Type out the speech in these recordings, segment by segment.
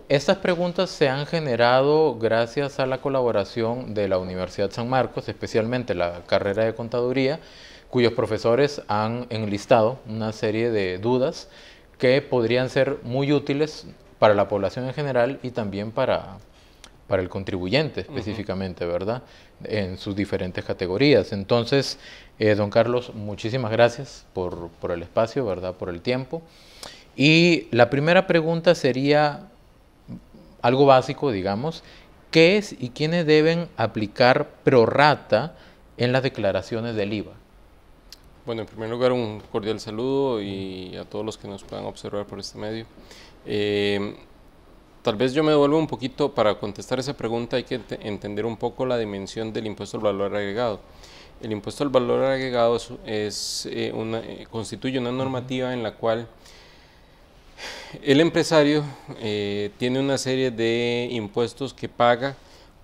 Estas preguntas se han generado gracias a la colaboración de la Universidad San Marcos, especialmente la carrera de Contaduría, cuyos profesores han enlistado una serie de dudas que podrían ser muy útiles para la población en general y también para el contribuyente específicamente, ¿verdad? En sus diferentes categorías. Entonces, don Carlos, muchísimas gracias por el espacio, ¿verdad? Por el tiempo. Y la primera pregunta sería algo básico, digamos, ¿qué es y quiénes deben aplicar prorrata en las declaraciones del IVA? Bueno, en primer lugar, un cordial saludo y a todos los que nos puedan observar por este medio. Tal vez yo me devuelvo un poquito para contestar esa pregunta. Hay que entender un poco la dimensión del impuesto al valor agregado. El impuesto al valor agregado constituye una normativa en la cual el empresario tiene una serie de impuestos que paga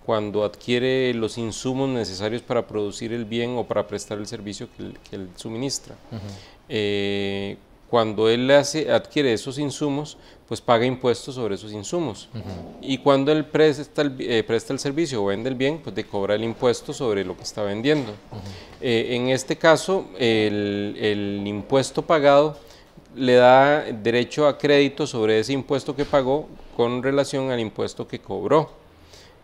cuando adquiere los insumos necesarios para producir el bien o para prestar el servicio que él suministra. Cuando él adquiere esos insumos, pues paga impuestos sobre esos insumos. Y cuando él presta el servicio o vende el bien, pues cobra el impuesto sobre lo que está vendiendo. En este caso, el impuesto pagado le da derecho a crédito sobre ese impuesto que pagó con relación al impuesto que cobró.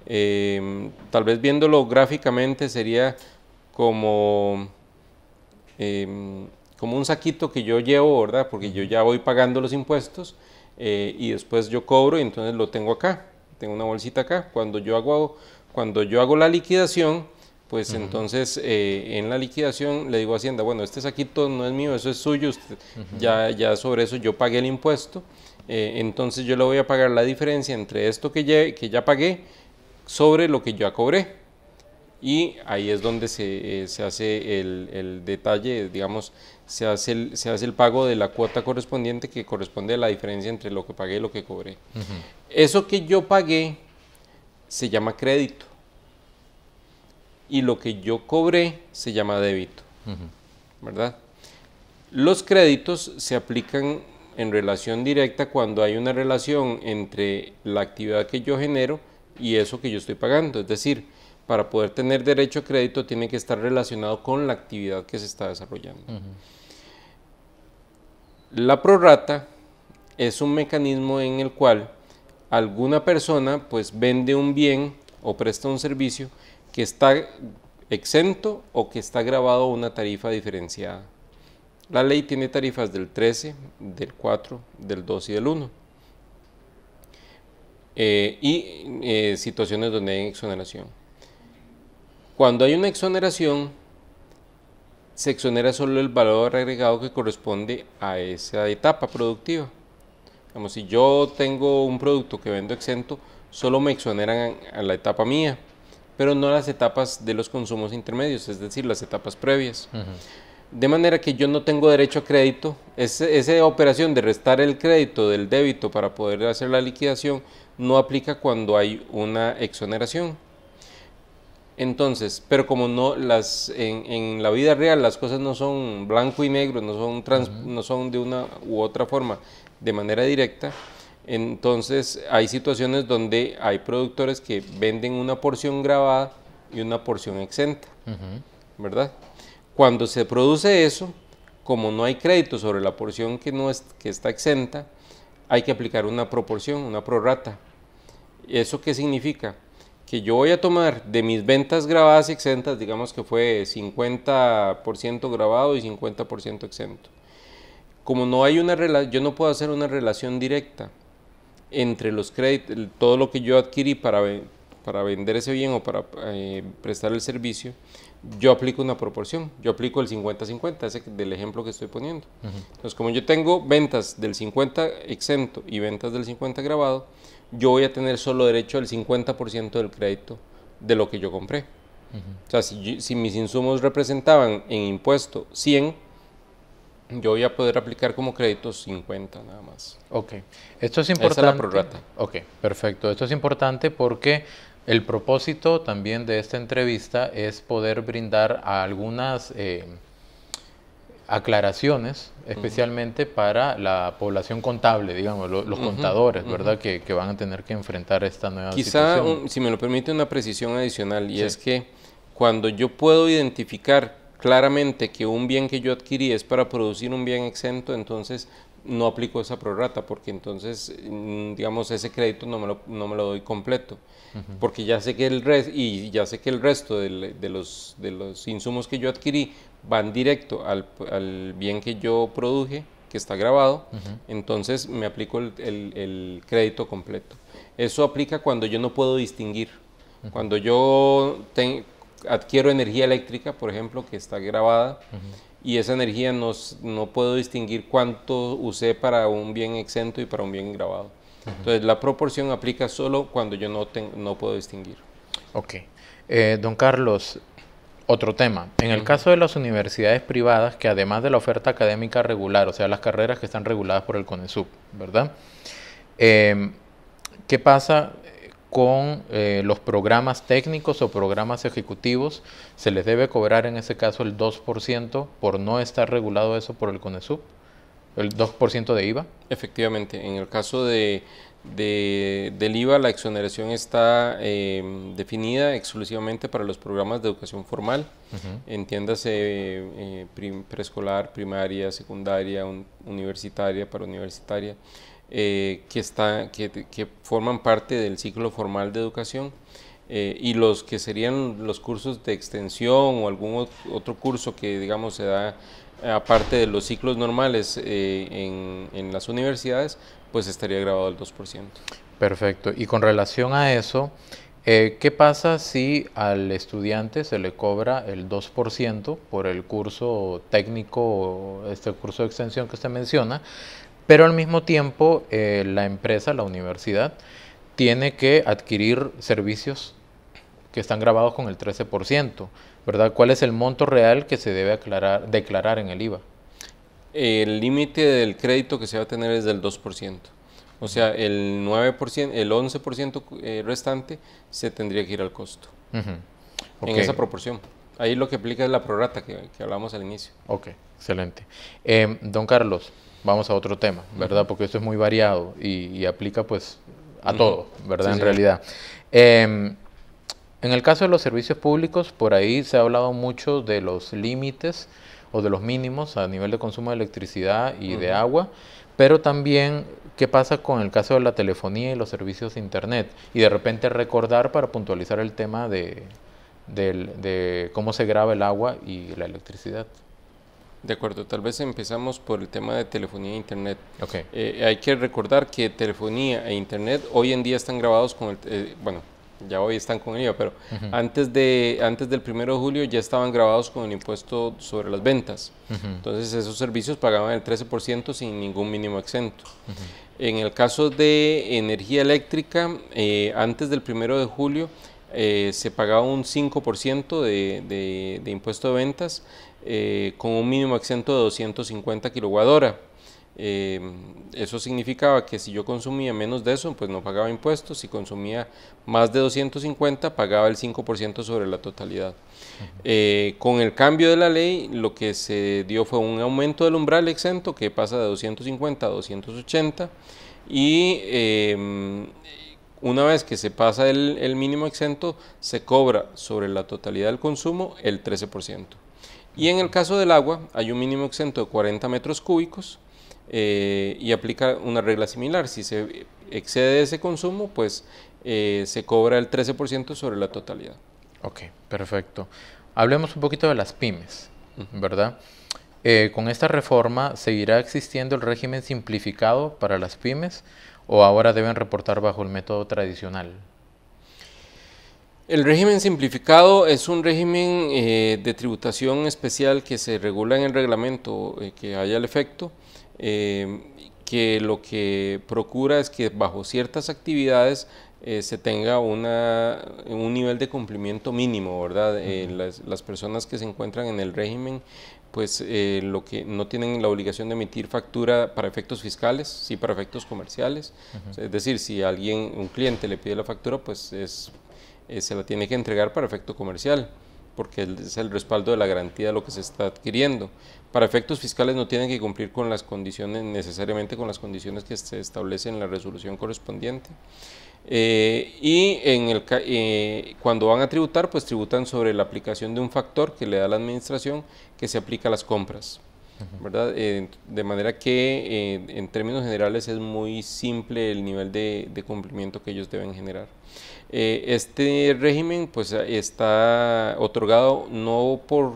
Tal vez viéndolo gráficamente sería como un saquito que yo llevo, ¿verdad? Porque yo ya voy pagando los impuestos y después yo cobro y entonces lo tengo acá, tengo una bolsita acá. Cuando yo hago la liquidación, pues entonces en la liquidación le digo a Hacienda, bueno, este saquito no es mío, eso es suyo, usted, ya sobre eso yo pagué el impuesto, entonces yo le voy a pagar la diferencia entre esto que ya pagué sobre lo que ya cobré. Y ahí es donde se hace el detalle, digamos, se hace el pago de la cuota correspondiente, que corresponde a la diferencia entre lo que pagué y lo que cobré. Eso que yo pagué se llama crédito y lo que yo cobré se llama débito, ¿verdad? Los créditos se aplican en relación directa cuando hay una relación entre la actividad que yo genero y eso que yo estoy pagando. Es decir, para poder tener derecho a crédito tiene que estar relacionado con la actividad que se está desarrollando. La prorrata es un mecanismo en el cual alguna persona pues vende un bien o presta un servicio que está exento o que está grabado a una tarifa diferenciada. La ley tiene tarifas del 13, del 4, del 2 y del 1. Situaciones donde hay exoneración. Cuando hay una exoneración, se exonera solo el valor agregado que corresponde a esa etapa productiva. Como si yo tengo un producto que vendo exento, solo me exoneran a la etapa mía, pero no las etapas de los consumos intermedios, es decir, las etapas previas. De manera que yo no tengo derecho a crédito. Esa operación de restar el crédito del débito para poder hacer la liquidación no aplica cuando hay una exoneración. Entonces, pero como no en la vida real las cosas no son blanco y negro, no son de una u otra forma de manera directa, entonces hay situaciones donde hay productores que venden una porción grabada y una porción exenta, ¿verdad? Cuando se produce eso, como no hay crédito sobre la porción que está exenta, hay que aplicar una proporción, una prorrata. ¿Eso qué significa? Que yo voy a tomar de mis ventas grabadas y exentas, digamos que fue 50% grabado y 50% exento. Como no hay yo no puedo hacer una relación directa entre los créditos, todo lo que yo adquirí para vender ese bien o para prestar el servicio, yo aplico una proporción, yo aplico el 50-50, ese del ejemplo que estoy poniendo. Entonces, como yo tengo ventas del 50 exento y ventas del 50 grabado, yo voy a tener solo derecho al 50% del crédito de lo que yo compré. O sea, si mis insumos representaban en impuesto 100, yo voy a poder aplicar como créditos 50 nada más. Ok, esto es importante. Esa es la prorrata. Ok, perfecto. Esto es importante porque el propósito también de esta entrevista es poder brindar a algunas aclaraciones, especialmente para la población contable, digamos, los contadores, ¿verdad? Que van a tener que enfrentar esta nueva situación. Si me lo permite, una precisión adicional, y es que cuando yo puedo identificar claramente que un bien que yo adquirí es para producir un bien exento, entonces no aplico esa prorrata, porque entonces, digamos, ese crédito no me lo doy completo, porque ya sé que el resto de los insumos que yo adquirí van directo al bien que yo produje, que está grabado, entonces me aplico el crédito completo. Eso aplica cuando yo no puedo distinguir. Cuando yo adquiero energía eléctrica, por ejemplo, que está grabada, y esa energía no puedo distinguir cuánto usé para un bien exento y para un bien grabado. Entonces, la proporción aplica solo cuando yo no puedo distinguir. Ok. Don Carlos, otro tema. En el caso de las universidades privadas, que además de la oferta académica regular, o sea, las carreras que están reguladas por el CONESUB, ¿verdad? ¿Qué pasa con los programas técnicos o programas ejecutivos? ¿Se les debe cobrar en ese caso el 2% por no estar regulado eso por el CONESUB? ¿El 2% de IVA? Efectivamente, en el caso del IVA, la exoneración está definida exclusivamente para los programas de educación formal, entiéndase preescolar, primaria, secundaria, universitaria, parauniversitaria, que forman parte del ciclo formal de educación, y los que serían los cursos de extensión o algún otro curso que, digamos, se da aparte de los ciclos normales en las universidades, pues estaría grabado el 2%. Perfecto. Y con relación a eso, ¿qué pasa si al estudiante se le cobra el 2% por el curso técnico, este curso de extensión que usted menciona, pero al mismo tiempo la empresa, la universidad, tiene que adquirir servicios que están grabados con el 13%, ¿verdad? ¿Cuál es el monto real que se debe declarar en el IVA? El límite del crédito que se va a tener es del 2%. O sea, el 9%, el 11% restante se tendría que ir al costo. En esa proporción. Ahí lo que aplica es la prorrata que hablamos al inicio. Ok, excelente. Don Carlos, vamos a otro tema, ¿verdad? Porque esto es muy variado y aplica pues a todo, ¿verdad? En realidad. En el caso de los servicios públicos, por ahí se ha hablado mucho de los límites o de los mínimos a nivel de consumo de electricidad y de agua, pero también qué pasa con el caso de la telefonía y los servicios de internet, y de repente recordar para puntualizar el tema de cómo se graba el agua y la electricidad. De acuerdo, tal vez empezamos por el tema de telefonía e internet. Okay. Hay que recordar que telefonía e internet hoy en día están grabados con bueno, ya hoy están con el IVA, pero antes del 1 de julio ya estaban grabados con el impuesto sobre las ventas. Entonces esos servicios pagaban el 13% sin ningún mínimo exento. En el caso de energía eléctrica, antes del 1 de julio se pagaba un 5% de impuesto de ventas con un mínimo exento de 250 kWh. Eso significaba que si yo consumía menos de eso, pues no pagaba impuestos. Si consumía más de 250, pagaba el 5% sobre la totalidad. Con el cambio de la ley, lo que se dio fue un aumento del umbral exento que pasa de 250 a 280, y una vez que se pasa el mínimo exento, se cobra sobre la totalidad del consumo el 13%. Y en el caso del agua, hay un mínimo exento de 40 metros cúbicos, y aplica una regla similar. Si se excede ese consumo, pues se cobra el 13% sobre la totalidad. Ok, perfecto. Hablemos un poquito de las pymes, ¿verdad? ¿Con esta reforma seguirá existiendo el régimen simplificado para las pymes o ahora deben reportar bajo el método tradicional? El régimen simplificado es un régimen de tributación especial que se regula en el reglamento que haya al efecto, que lo que procura es que bajo ciertas actividades se tenga un nivel de cumplimiento mínimo, ¿verdad? Las personas que se encuentran en el régimen, pues lo que no tienen la obligación de emitir factura para efectos fiscales, sí para efectos comerciales. Es decir, si un cliente le pide la factura, pues se la tiene que entregar para efecto comercial. porque es el respaldo de la garantía de lo que se está adquiriendo. Para efectos fiscales no tienen que cumplir con las condiciones, necesariamente con las condiciones que se establecen en la resolución correspondiente. Cuando van a tributar, pues tributan sobre la aplicación de un factor que le da la administración que se aplica a las compras, ¿verdad? De manera que en términos generales es muy simple el nivel de cumplimiento que ellos deben generar. Este régimen pues está otorgado no por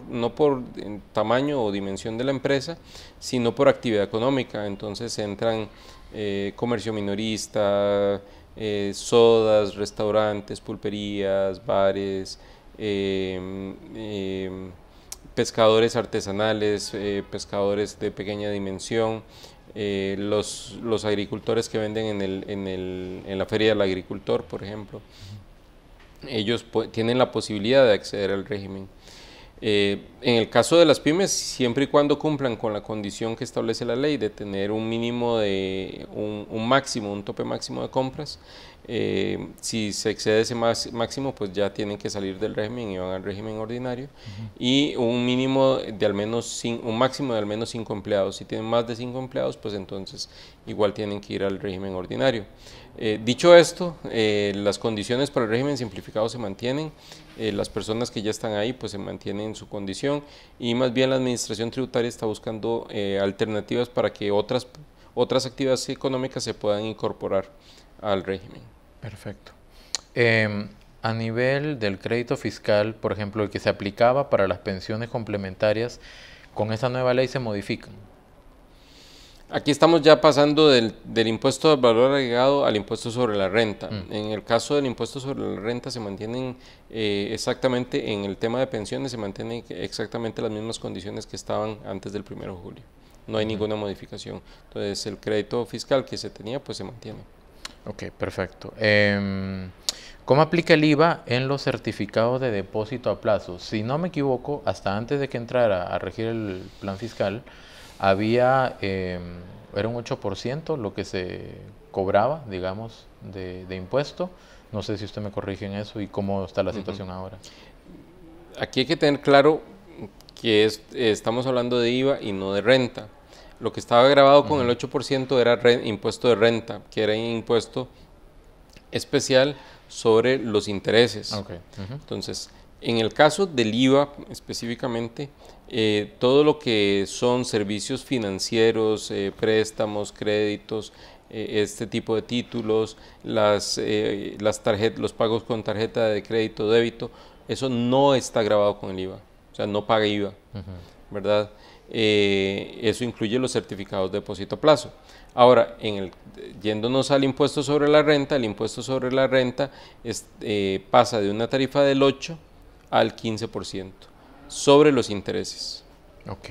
tamaño o dimensión de la empresa, sino por actividad económica. Entonces entran comercio minorista, sodas, restaurantes, pulperías, bares, pescadores artesanales, pescadores de pequeña dimensión, los agricultores que venden en la feria del agricultor, por ejemplo. Ellos tienen la posibilidad de acceder al régimen. En el caso de las pymes, siempre y cuando cumplan con la condición que establece la ley de tener un mínimo un tope máximo de compras, si se excede ese máximo, pues ya tienen que salir del régimen y van al régimen ordinario, y un máximo de al menos 5 empleados. Si tienen más de 5 empleados, pues entonces igual tienen que ir al régimen ordinario. Dicho esto, las condiciones para el régimen simplificado se mantienen, las personas que ya están ahí pues se mantienen en su condición, y más bien la administración tributaria está buscando alternativas para que otras actividades económicas se puedan incorporar al régimen. Perfecto. A nivel del crédito fiscal, por ejemplo, el que se aplicaba para las pensiones complementarias, ¿con esa nueva ley se modifican? Aquí estamos ya pasando del impuesto al valor agregado al impuesto sobre la renta. En el caso del impuesto sobre la renta se mantienen exactamente, en el tema de pensiones se mantienen exactamente las mismas condiciones que estaban antes del 1 de julio. No hay ninguna modificación. Entonces el crédito fiscal que se tenía pues se mantiene. Ok, perfecto. ¿Cómo aplica el IVA en los certificados de depósito a plazo? Si no me equivoco, hasta antes de que entrara a regir el plan fiscal, era un 8% lo que se cobraba, digamos, de impuesto. No sé si usted me corrige en eso y cómo está la situación ahora. Aquí hay que tener claro que estamos hablando de IVA y no de renta. Lo que estaba grabado con el 8% era impuesto de renta, que era un impuesto especial sobre los intereses. Entonces, en el caso del IVA específicamente, todo lo que son servicios financieros, préstamos, créditos, este tipo de títulos, los pagos con tarjeta de crédito, débito, eso no está grabado con el IVA, o sea, no paga IVA, ¿verdad? Eso incluye los certificados de depósito a plazo. Ahora, yéndonos al impuesto sobre la renta, el impuesto sobre la renta pasa de una tarifa del 8 al 15% sobre los intereses. Ok.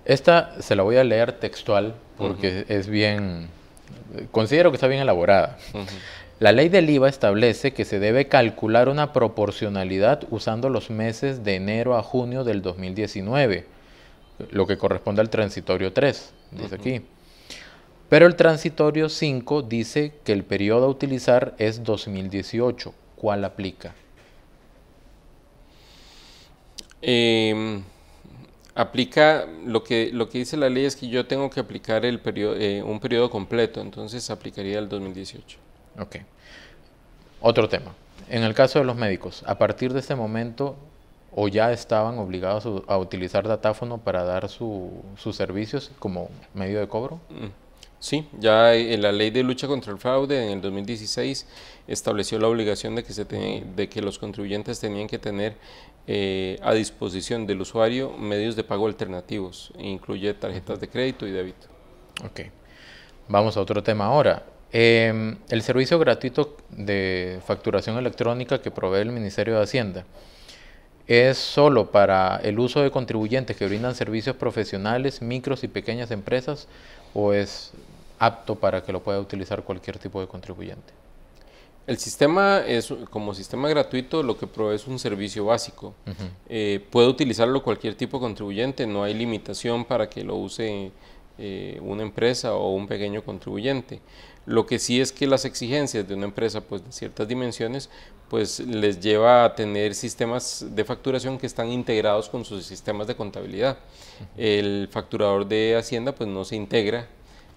Esta se la voy a leer textual porque es bien, considero que está bien elaborada. La ley del IVA establece que se debe calcular una proporcionalidad usando los meses de enero a junio del 2019, lo que corresponde al transitorio 3, dice aquí. Pero el transitorio 5 dice que el periodo a utilizar es 2018. ¿Cuál aplica? Aplica, lo que dice la ley es que yo tengo que aplicar un periodo completo, entonces aplicaría el 2018. Ok. Otro tema. En el caso de los médicos, a partir de este momento, ¿o ya estaban obligados a utilizar datáfono para dar sus servicios como medio de cobro? Sí, ya en la ley de lucha contra el fraude en el 2016 estableció la obligación de que los contribuyentes tenían que tener a disposición del usuario medios de pago alternativos, incluye tarjetas de crédito y débito. Ok, vamos a otro tema ahora. El servicio gratuito de facturación electrónica que provee el Ministerio de Hacienda, ¿es solo para el uso de contribuyentes que brindan servicios profesionales, micros y pequeñas empresas, o es apto para que lo pueda utilizar cualquier tipo de contribuyente? El sistema como sistema gratuito, lo que provee es un servicio básico. Puede utilizarlo cualquier tipo de contribuyente, no hay limitación para que lo use una empresa o un pequeño contribuyente. Lo que sí es que las exigencias de una empresa pues, de ciertas dimensiones pues les lleva a tener sistemas de facturación que están integrados con sus sistemas de contabilidad. El facturador de Hacienda pues no se integra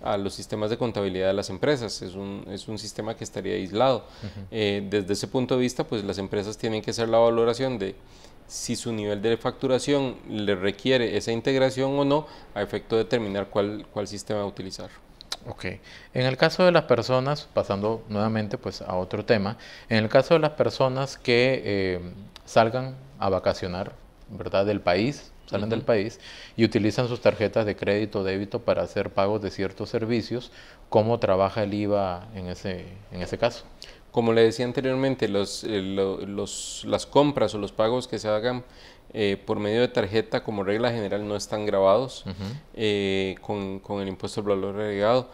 a los sistemas de contabilidad de las empresas, es un sistema que estaría aislado. Desde ese punto de vista pues las empresas tienen que hacer la valoración de si su nivel de facturación le requiere esa integración o no, a efecto de determinar cuál sistema utilizar. Ok. En el caso de las personas, pasando nuevamente pues a otro tema, en el caso de las personas que salgan a vacacionar, ¿verdad? Del país, salen del país y utilizan sus tarjetas de crédito o débito para hacer pagos de ciertos servicios, ¿cómo trabaja el IVA en ese caso? Como le decía anteriormente, las compras o los pagos que se hagan por medio de tarjeta como regla general no están grabados con el impuesto al valor agregado.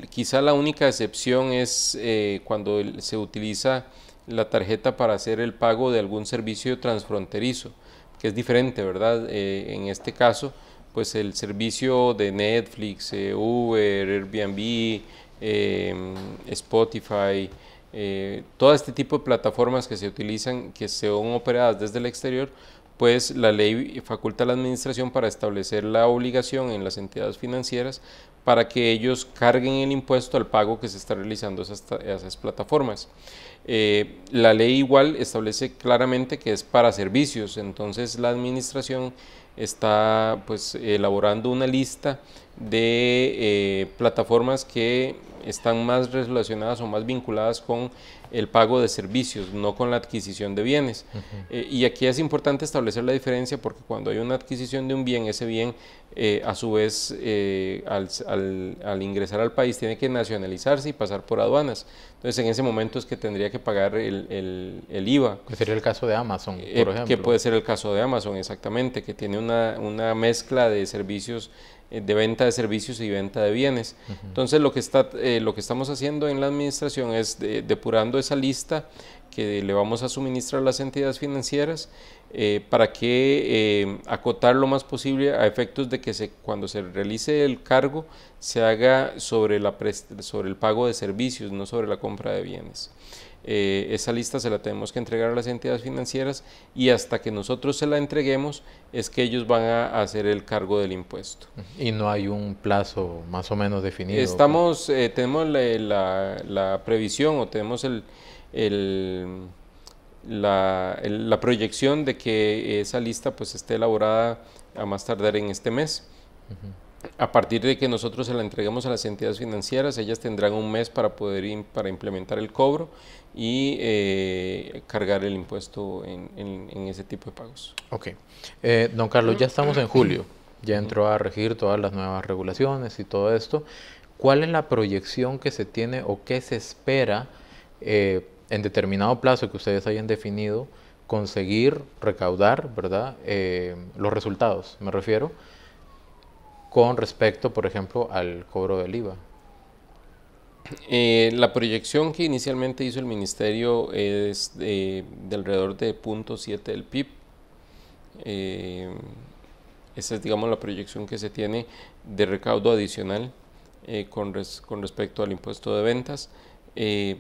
Quizá la única excepción es cuando se utiliza la tarjeta para hacer el pago de algún servicio transfronterizo, que es diferente, ¿verdad? En este caso, pues el servicio de Netflix, Uber, Airbnb, Spotify, todo este tipo de plataformas que se utilizan, que son operadas desde el exterior, pues la ley faculta a la administración para establecer la obligación en las entidades financieras para que ellos carguen el impuesto al pago que se está realizando a esas plataformas. La ley igual establece claramente que es para servicios, entonces la administración está pues elaborando una lista de plataformas que están más relacionadas o más vinculadas con el pago de servicios, no con la adquisición de bienes. Y aquí es importante establecer la diferencia porque cuando hay una adquisición de un bien, ese bien a su vez al ingresar al país tiene que nacionalizarse y pasar por aduanas. Entonces en ese momento es que tendría que pagar el IVA. Que sería el caso de Amazon, por ejemplo. Que puede ser el caso de Amazon, exactamente, que tiene una mezcla de servicios, de venta de servicios y venta de bienes. Entonces lo que estamos haciendo en la administración es depurando esa lista que le vamos a suministrar a las entidades financieras para que acotar lo más posible a efectos de que cuando se realice el cargo se haga sobre el pago de servicios, no sobre la compra de bienes. Esa lista se la tenemos que entregar a las entidades financieras y hasta que nosotros se la entreguemos es que ellos van a hacer el cargo del impuesto. Y no hay un plazo más o menos definido. Tenemos la previsión o tenemos la proyección de que esa lista pues esté elaborada a más tardar en este mes. A partir de que nosotros se la entreguemos a las entidades financieras, ellas tendrán un mes para para implementar el cobro y cargar el impuesto en ese tipo de pagos. Ok. Don Carlos, ya estamos en julio, ya entró a regir todas las nuevas regulaciones y todo esto. ¿Cuál es la proyección que se tiene o qué se espera en determinado plazo que ustedes hayan definido conseguir recaudar, ¿verdad? Los resultados, me refiero, con respecto, por ejemplo, al cobro del IVA? La proyección que inicialmente hizo el Ministerio es de alrededor de 0.7 del PIB. Esa es, digamos, la proyección que se tiene de recaudo adicional con respecto al impuesto de ventas. Eso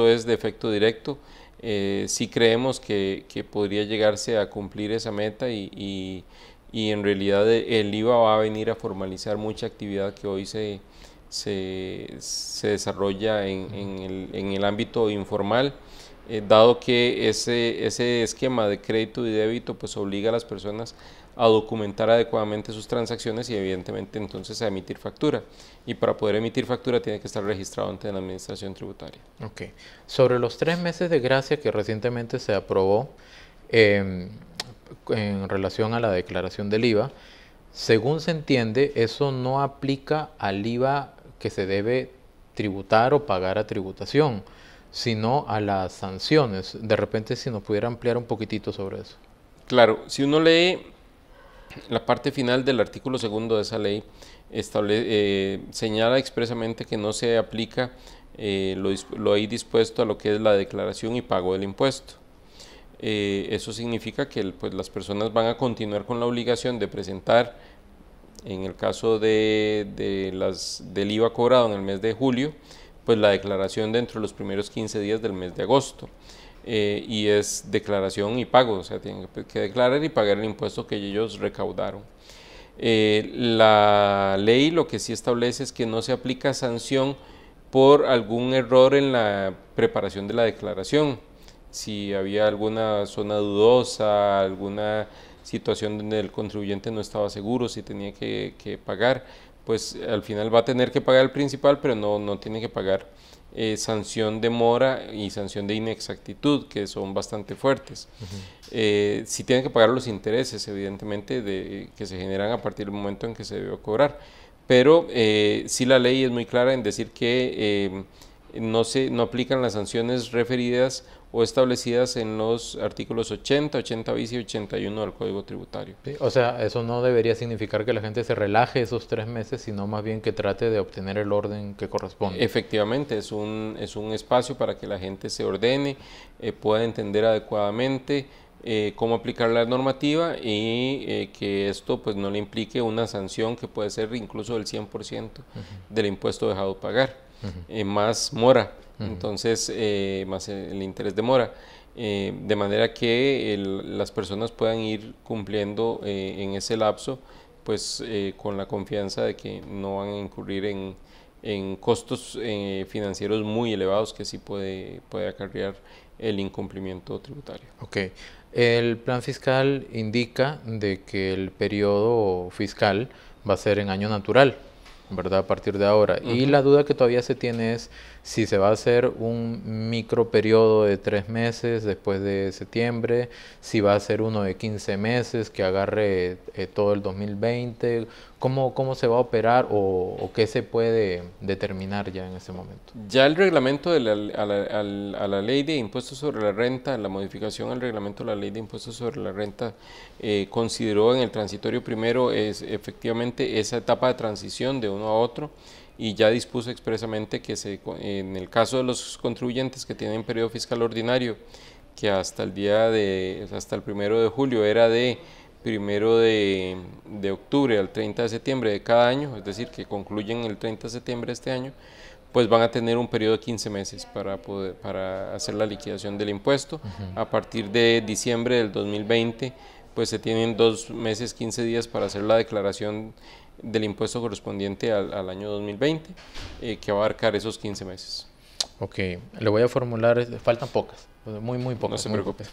es de efecto directo. Sí creemos que podría llegarse a cumplir esa meta y en realidad el IVA va a venir a formalizar mucha actividad que hoy se desarrolla en el ámbito informal, dado que ese esquema de crédito y débito pues obliga a las personas a documentar adecuadamente sus transacciones y evidentemente entonces a emitir factura. Y para poder emitir factura tiene que estar registrado ante la administración tributaria. Ok. Sobre los 3 meses de gracia que recientemente se aprobó en relación a la declaración del IVA, según se entiende, eso no aplica al IVA que se debe tributar o pagar a tributación, sino a las sanciones. De repente, si nos pudiera ampliar un poquitito sobre eso. Claro, si uno lee la parte final del artículo 2 de esa ley, señala expresamente que no se aplica lo ahí dispuesto a lo que es la declaración y pago del impuesto. eso significa que pues, las personas van a continuar con la obligación de presentar, en el caso del IVA cobrado en el mes de julio, pues la declaración dentro de los primeros 15 días del mes de agosto. Y es declaración y pago, o sea, tienen que declarar y pagar el impuesto que ellos recaudaron. La ley lo que sí establece es que no se aplica sanción por algún error en la preparación de la declaración. Si había alguna zona dudosa, alguna situación donde el contribuyente no estaba seguro si tenía que pagar, pues al final va a tener que pagar el principal, pero no tiene que pagar sanción de mora y sanción de inexactitud, que son bastante fuertes. Sí tiene que pagar los intereses, evidentemente, que se generan a partir del momento en que se debió cobrar, pero sí la ley es muy clara en decir que no aplican las sanciones referidas o establecidas en los artículos 80, 80 bis y 81 del Código Tributario. Sí, o sea, eso no debería significar que la gente se relaje esos 3 meses, sino más bien que trate de obtener el orden que corresponde. Efectivamente, es un espacio para que la gente se ordene, pueda entender adecuadamente cómo aplicar la normativa y que esto pues no le implique una sanción que puede ser incluso del 100% del impuesto dejado de pagar, más mora. Entonces, más el interés de mora, de manera que las personas puedan ir cumpliendo en ese lapso, pues con la confianza de que no van a incurrir en costos financieros muy elevados que sí puede acarrear el incumplimiento tributario. Ok. El plan fiscal indica de que el periodo fiscal va a ser en año natural, ¿verdad? A partir de ahora. Y la duda que todavía se tiene es si se va a hacer un micro periodo de 3 meses después de septiembre, si va a ser uno de 15 meses que agarre todo el 2020, ¿cómo se va a operar o qué se puede determinar ya en ese momento? Ya el reglamento a la ley de impuestos sobre la renta, la modificación al reglamento de la ley de impuestos sobre la renta, consideró en el transitorio primero efectivamente esa etapa de transición de uno a otro, y ya dispuso expresamente que en el caso de los contribuyentes que tienen periodo fiscal ordinario, que hasta el 1 de julio era de 1 de octubre al 30 de septiembre de cada año, es decir, que concluyen el 30 de septiembre de este año, pues van a tener un periodo de 15 meses para hacer la liquidación del impuesto. A partir de diciembre del 2020, pues se tienen 2 meses, 15 días para hacer la declaración del impuesto correspondiente al año 2020, que va a abarcar esos 15 meses. Ok, le voy a formular, faltan pocas, muy pocas. No se preocupe.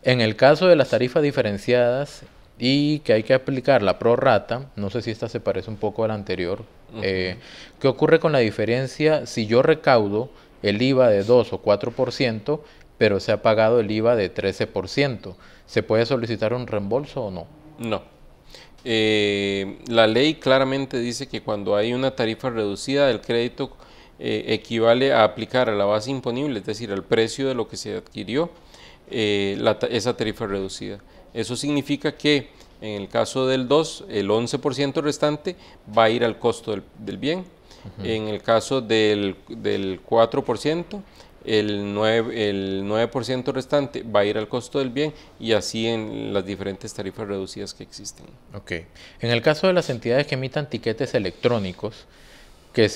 En el caso de las tarifas diferenciadas y que hay que aplicar la prorrata, no sé si esta se parece un poco a la anterior, ¿qué ocurre con la diferencia si yo recaudo el IVA de 2 o 4%, pero se ha pagado el IVA de 13%? ¿Se puede solicitar un reembolso o no? No. La ley claramente dice que cuando hay una tarifa reducida, el crédito equivale a aplicar a la base imponible, es decir, al precio de lo que se adquirió esa tarifa reducida. Eso significa que en el caso del 2, el 11% restante va a ir al costo del bien. En el caso del 4%, el 9% restante va a ir al costo del bien, y así en las diferentes tarifas reducidas que existen. Ok. En el caso de las entidades que emitan tiquetes electrónicos, ¿qué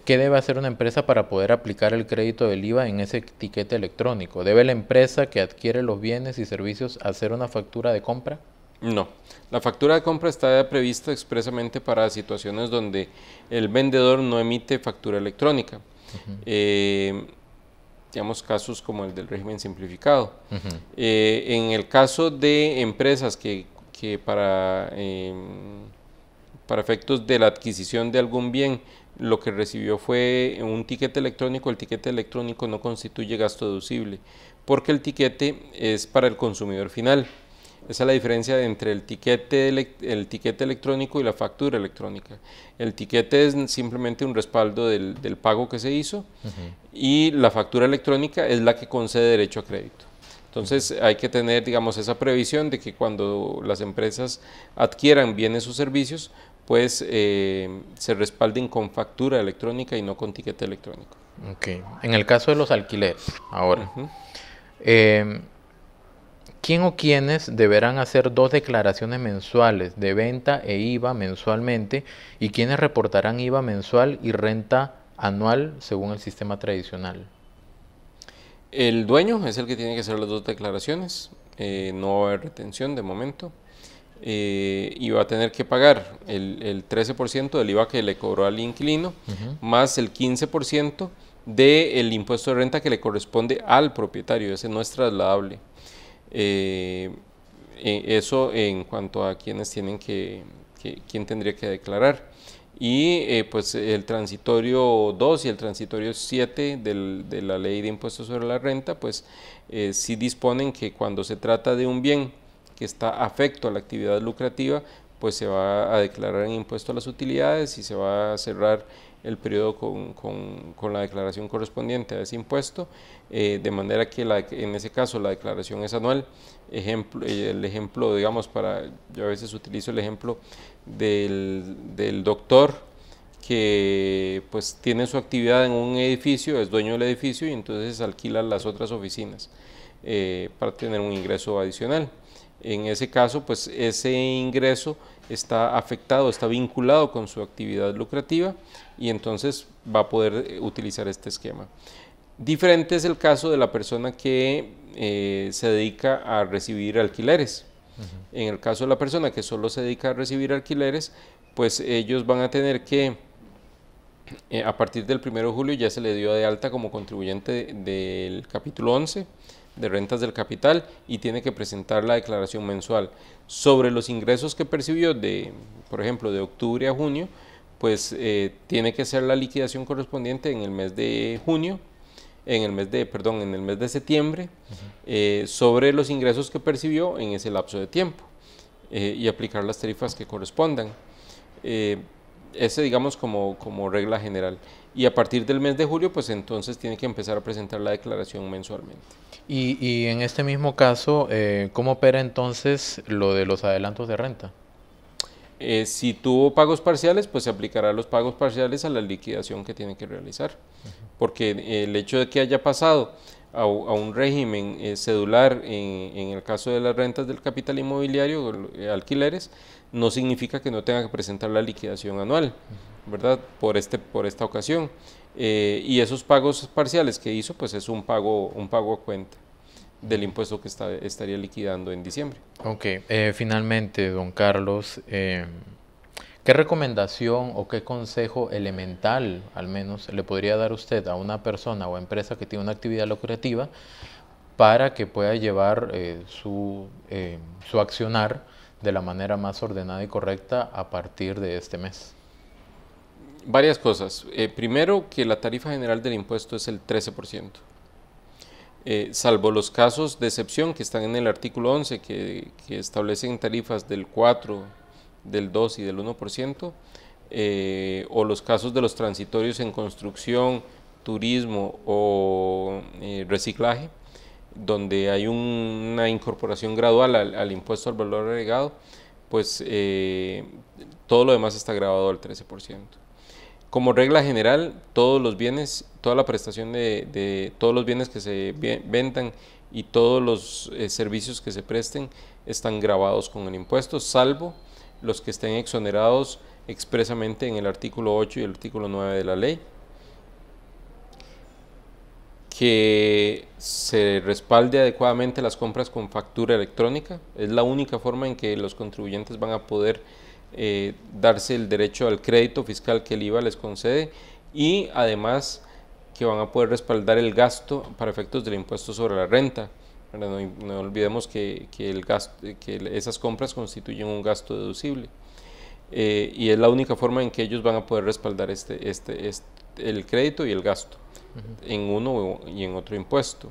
debe hacer una empresa para poder aplicar el crédito del IVA en ese tiquete electrónico? ¿Debe la empresa que adquiere los bienes y servicios hacer una factura de compra? No, la factura de compra está prevista expresamente para situaciones donde el vendedor no emite factura electrónica. Digamos, casos como el del régimen simplificado. En el caso de empresas que para efectos de la adquisición de algún bien, lo que recibió fue un tiquete electrónico, el tiquete electrónico no constituye gasto deducible, porque el tiquete es para el consumidor final. Esa es la diferencia entre el tiquete electrónico y la factura electrónica. El tiquete es simplemente un respaldo del pago que se hizo, y la factura electrónica es la que concede derecho a crédito. Entonces hay que tener, digamos, esa previsión de que cuando las empresas adquieran bienes o servicios, pues se respalden con factura electrónica y no con tiquete electrónico. Ok. En el caso de los alquileres, ahora, ¿quién o quiénes deberán hacer 2 declaraciones mensuales de venta e IVA mensualmente y quiénes reportarán IVA mensual y renta anual según el sistema tradicional? El dueño es el que tiene que hacer las 2 declaraciones, no va a haber retención de momento, y va a tener que pagar el 13% del IVA que le cobró al inquilino, más el 15% del impuesto de renta que le corresponde al propietario, ese no es trasladable. Eso en cuanto a quienes tienen quién tendría que declarar. Y pues el transitorio 2 y el transitorio 7 de la ley de impuestos sobre la renta, pues sí disponen que cuando se trata de un bien que está afecto a la actividad lucrativa, pues se va a declarar en impuesto a las utilidades y se va a cerrar el periodo con la declaración correspondiente a ese impuesto, de manera que en ese caso la declaración es anual. El ejemplo, digamos, yo a veces utilizo el ejemplo del doctor que pues tiene su actividad en un edificio, es dueño del edificio y entonces alquila las otras oficinas para tener un ingreso adicional. En ese caso, pues ese ingreso está afectado, está vinculado con su actividad lucrativa y entonces va a poder utilizar este esquema. Diferente es el caso de la persona que se dedica a recibir alquileres. En el caso de la persona que solo se dedica a recibir alquileres, pues ellos van a tener que, a partir del 1 de julio ya se le dio de alta como contribuyente del capítulo 11 de rentas del capital y tiene que presentar la declaración mensual sobre los ingresos que percibió por ejemplo, de octubre a junio, pues tiene que hacer la liquidación correspondiente en el mes de junio, en el mes de septiembre, sobre los ingresos que percibió en ese lapso de tiempo y aplicar las tarifas que correspondan. Ese digamos como regla general. Y a partir del mes de julio, pues entonces tiene que empezar a presentar la declaración mensualmente. Y en este mismo caso, ¿cómo opera entonces lo de los adelantos de renta? Si tuvo pagos parciales, pues se aplicará los pagos parciales a la liquidación que tiene que realizar. Porque el hecho de que haya pasado a un régimen cedular en el caso de las rentas del capital inmobiliario, alquileres, no significa que no tenga que presentar la liquidación anual, ¿verdad? Por esta ocasión. Y esos pagos parciales que hizo, pues es un pago a cuenta del impuesto que estaría liquidando en diciembre. Ok, finalmente, don Carlos, ¿qué recomendación o qué consejo elemental, al menos, le podría dar usted a una persona o empresa que tiene una actividad lucrativa para que pueda llevar su accionar de la manera más ordenada y correcta a partir de este mes? Varias cosas. Primero, que la tarifa general del impuesto es el 13%. Salvo los casos de excepción que están en el artículo 11, que establecen tarifas del 4%, del 2% y del 1%, o los casos de los transitorios en construcción, turismo o reciclaje, donde hay una incorporación gradual al impuesto al valor agregado, pues todo lo demás está grabado al 13%. Como regla general, todos los bienes, toda la prestación de todos los bienes que se vendan y todos los servicios que se presten están grabados con el impuesto, salvo los que estén exonerados expresamente en el artículo 8 y el artículo 9 de la ley. Que se respalde adecuadamente las compras con factura electrónica, es la única forma en que los contribuyentes van a poder darse el derecho al crédito fiscal que el IVA les concede y además que van a poder respaldar el gasto para efectos del impuesto sobre la renta. No olvidemos que esas compras constituyen un gasto deducible y es la única forma en que ellos van a poder respaldar el crédito y el gasto en uno y en otro impuesto.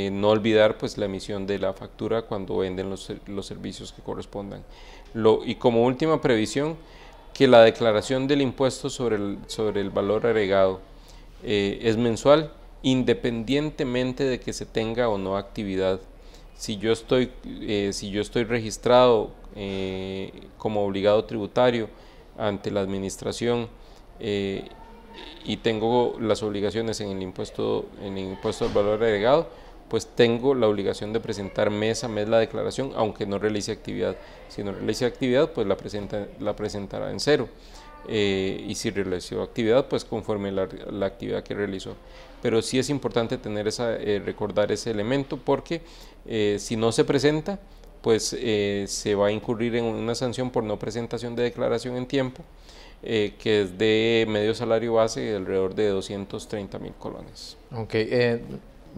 No olvidar pues la emisión de la factura cuando venden los servicios que correspondan. Y como última previsión, que la declaración del impuesto sobre el valor agregado es mensual, independientemente de que se tenga o no actividad. Si yo estoy registrado como obligado tributario ante la administración y tengo las obligaciones en el impuesto al valor agregado, pues tengo la obligación de presentar mes a mes la declaración, aunque no realice actividad. Si no realice actividad, pues la presentará en cero. Y si realizó actividad, pues conforme la actividad que realizó. Pero sí es importante tener recordar ese elemento, porque si no se presenta, pues se va a incurrir en una sanción por no presentación de declaración en tiempo, que es de medio salario base de alrededor de 230.000 colones. Ok,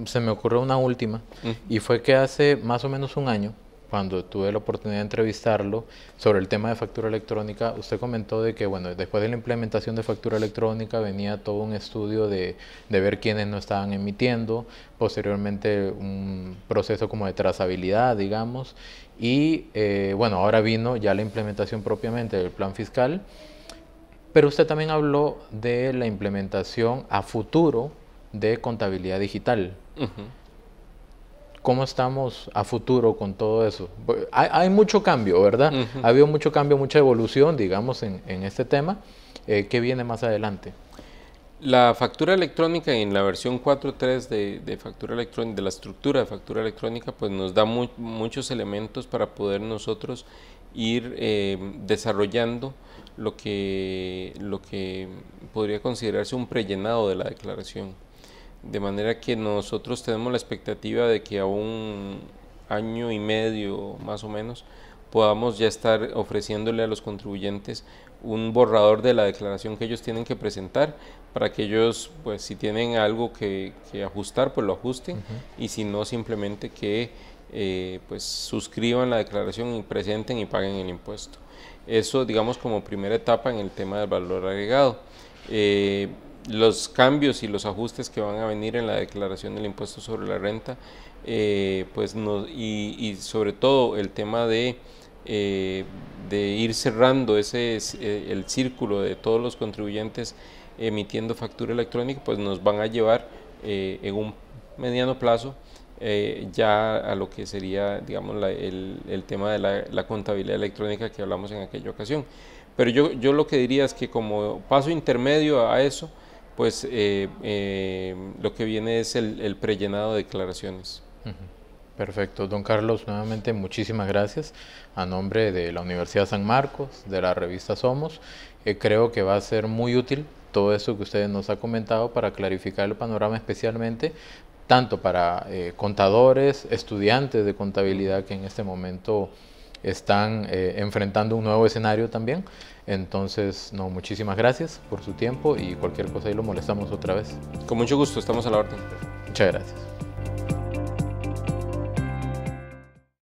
se me ocurrió una última, y fue que hace más o menos un año, cuando tuve la oportunidad de entrevistarlo sobre el tema de factura electrónica, usted comentó de que, bueno, después de la implementación de factura electrónica venía todo un estudio de ver quiénes no estaban emitiendo, posteriormente un proceso como de trazabilidad, digamos, y bueno, ahora vino ya la implementación propiamente del plan fiscal, pero usted también habló de la implementación a futuro de contabilidad digital. ¿Cómo estamos a futuro con todo eso? Hay mucho cambio, ¿verdad? Ha habido mucho cambio, mucha evolución, digamos, en este tema. ¿Qué viene más adelante? La factura electrónica en la versión 4.3 de factura electrónica, de la estructura de factura electrónica, pues nos da muchos elementos para poder nosotros ir desarrollando lo que podría considerarse un prellenado de la declaración. De manera que nosotros tenemos la expectativa de que a un año y medio más o menos podamos ya estar ofreciéndole a los contribuyentes un borrador de la declaración que ellos tienen que presentar, para que ellos, pues si tienen algo que ajustar, pues lo ajusten, y si no, simplemente que pues suscriban la declaración y presenten y paguen el impuesto. Eso, digamos, como primera etapa en el tema del valor agregado. Los cambios y los ajustes que van a venir en la declaración del impuesto sobre la renta, pues y sobre todo el tema de ir cerrando el círculo de todos los contribuyentes emitiendo factura electrónica, pues nos van a llevar en un mediano plazo ya a lo que sería, digamos, el tema de la contabilidad electrónica que hablamos en aquella ocasión. Pero yo lo que diría es que como paso intermedio a eso, pues lo que viene es el prellenado de declaraciones. Perfecto. Don Carlos, nuevamente muchísimas gracias a nombre de la Universidad San Marcos, de la revista Somos. Creo que va a ser muy útil todo eso que usted nos ha comentado para clarificar el panorama, especialmente tanto para contadores, estudiantes de contabilidad que en este momento están enfrentando un nuevo escenario también. Entonces, no, muchísimas gracias por su tiempo, y cualquier cosa ahí lo molestamos otra vez. Con mucho gusto, estamos a la orden. Muchas gracias.